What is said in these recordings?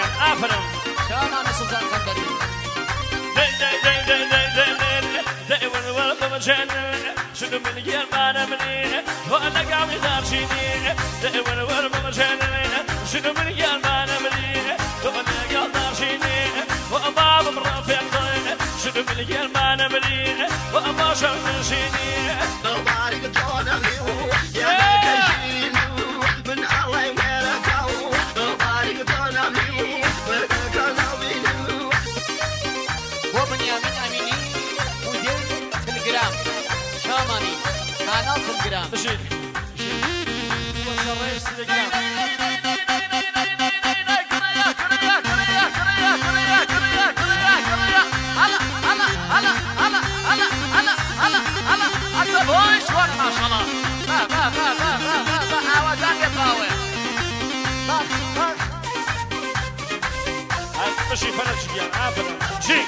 گیان ئافرم شامانە سوزان قەندەری دەیوەوە بمەجێن شنو من گیانمانە منی تۆ لەگاڵی دارچینی دەیوەوە بمەجێن شنو من گیانمانە منی تۆ لەگاڵ دارچینی و ئەمام ڕافێقڵێ شنو من گیانمانە منی و ئەما شەو نشینی دڵداری تۆنە من ئەڵێ مێرەکە و دڵداری تۆنە بۆ بنیامین ئەمینی مدیر تلگرام شامانی کانال تلگرام بشین ڕێز تلگرام بشي فرج يا عافر شي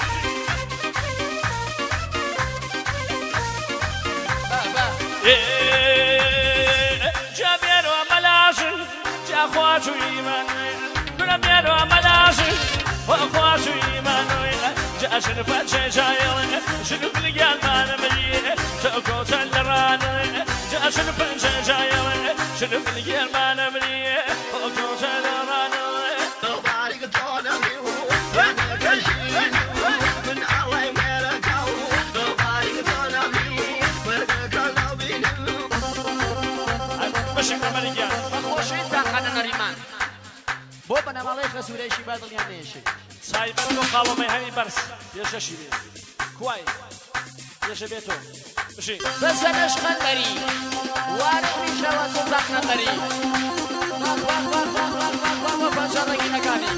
جابير وملاش جاخواتو ايمان برابير وملاش واخواتو ايمان جاشن فتش جايل شنو بالقال ما نملي تاكوت الران جاشن فتش جايل شنو بالقال ما نملي تاكوت الران بۆ بەنەماڵەی خەسوورەیەشی با دڵیان نێشێ سایبەت و قاڵەمەی هەنی بەرز پێشەشی بێت کوای پێشە بێتۆ بشین بەسەرش قەندەری وارە ڕیشەوە سوزان قەندەری بە پەنجەڕێکی نەکانی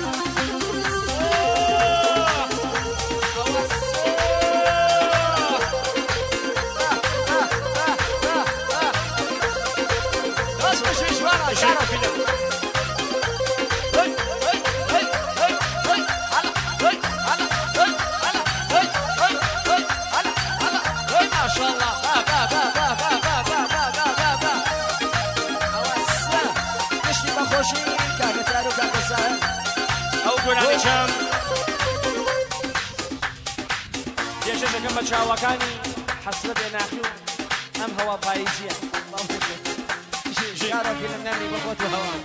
گۆرانێکم پێشەکەم بە چاوەکانی حەسرەت ناخی و ئەم هەوا پاییزیە ژارۆکی لەم نامی بەخۆت و هەوام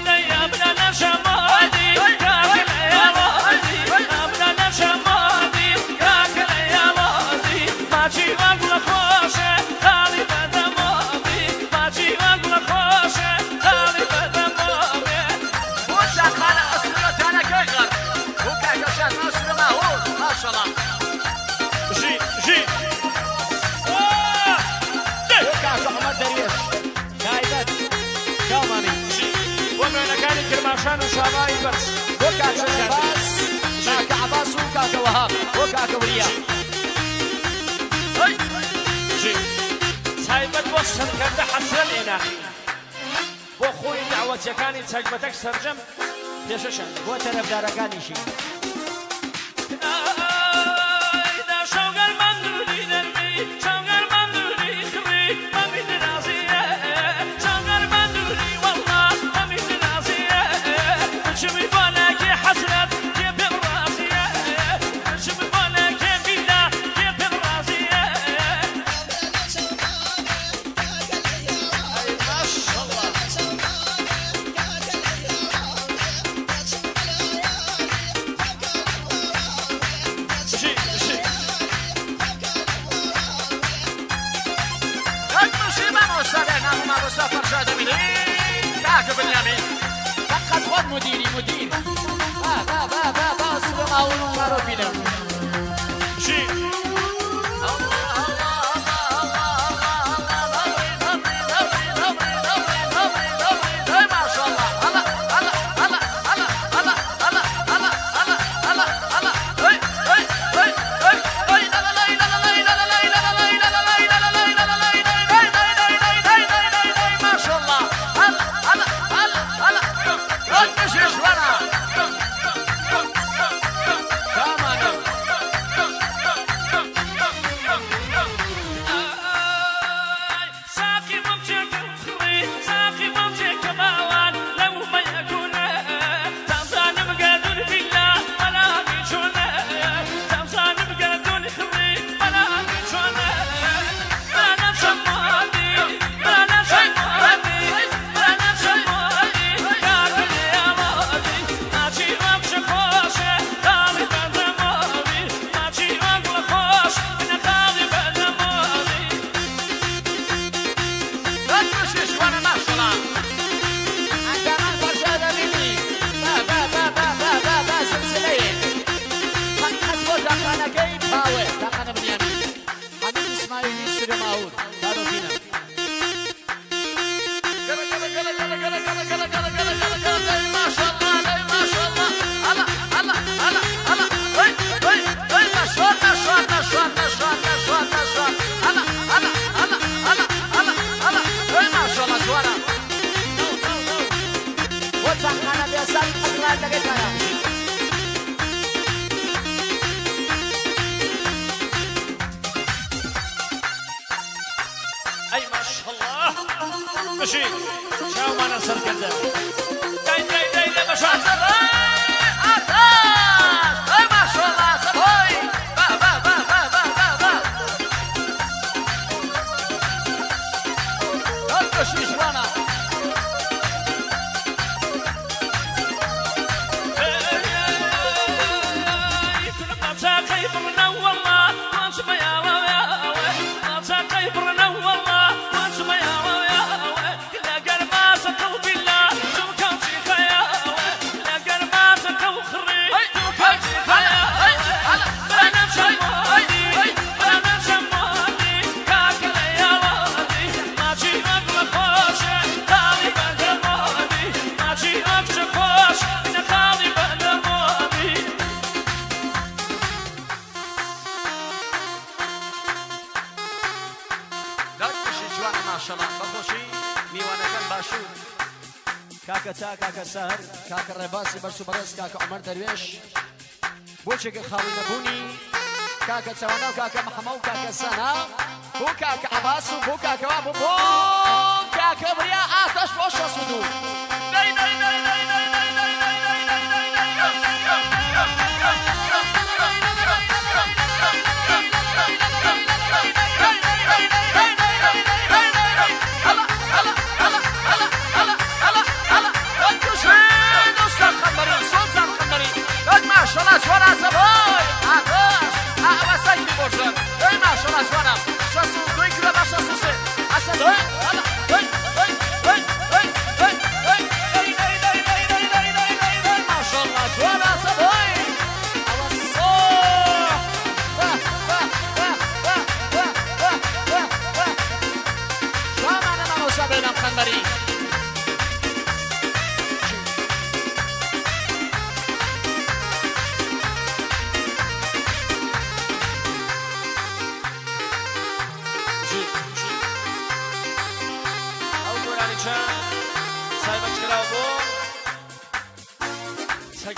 دەیابرا لە شەمادی کاکە لە یاوادی ئەبرا لە شەمادی کاکە لە یاوادی ماچی وەک لە خۆشە تاڵی بەدەمۆمی ماچی وەک لە خۆشە تاڵی بەدەمۆمی جي جي کاکە عەمەر دەریێش تایبەت شامانی ومن كان كرماشان وشاماي بس بۆ کاکە عەباس کاکە عەباس و کاکە وەهاب بۆ کاکە وریا جي تایبەت بۆ سەرکەردە حەسرەت ئێناخی بۆ خۆی داوەتیەکانی تەکبەتەک سەرجەم پێشەشان بۆ تەرەفدارەکانیشی مديري مدير با سلام اول کارو بینم شي وتاقانەکەی پاوێ تاقانە بنیامین حەمید ئیسماعیلی سورە ماهور کارۆکینە وتاقانە بێسەر ئەقلانەکەی کارامشی أي ما شاء الله مشي شاو ما نصر كذا داي داي داي داي ما شاء الله أي ما شاء الله صباي با با با با با با با هالكشي جوانا کاکە تا کاکە سەهر کاکە ڕێباسی بەرز و بەڕێز کاکە عومەر دەروێش بۆچێکە خاڵی نەبوونی کاکە چەوانە و کاکە محەمە و کاکە سەنا بۆ کاکە عەباس و بۆ کاکەوا بۆ کاکە بریا ئاتەش بۆ شەست و دوو ماشاءالله جوانا سبای آتش آوازی می‌برزن ای ماشاءالله جوانا شصت و دو کیلو با شصت و سه اصلا دوی حالا دوی دوی دوی دوی دوی دوی ماشاءالله جوانا سبای آوازی جوانا نموزه بینم خندری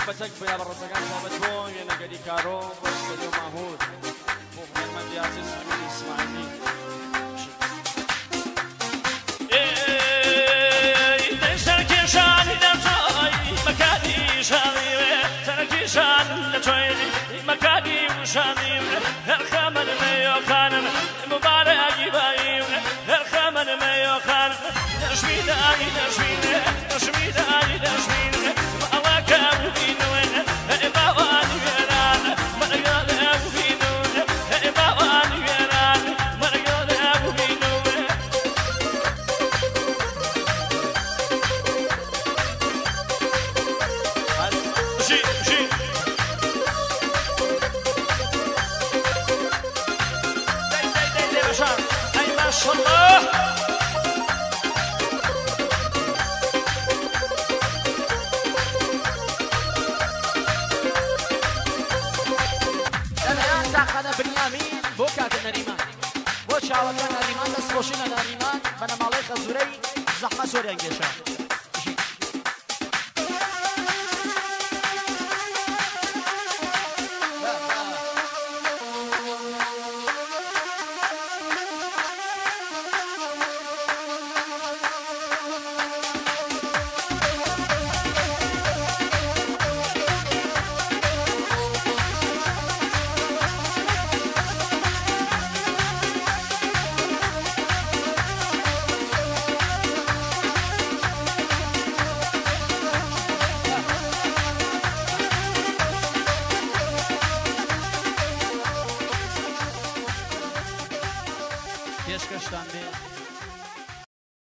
بەچەک بیا بە ڕزەکان بابەت بۆ وێنەگەری کارۆ بۆ سەدی و ماهور بۆ خوێنمەندی عەزیز حەمید ئیسماعیلی دەی سەرکێشانی لە تۆی مەکانی شانی وێ سەرکێشان لە تۆی مەکانی وشانی وێ هەرخەمەن مەیۆخانم مبارەکی بایم هەرخەمەن مەیۆخانم نەشمیدانی نەشمینێ نەشمیدانی نەشمینێ چاوەکە ناریمان دەستخۆشینە ناریمان بەنەماڵەی خەزورەی زەحمە زۆریان گێشە پێشکەشتان بێ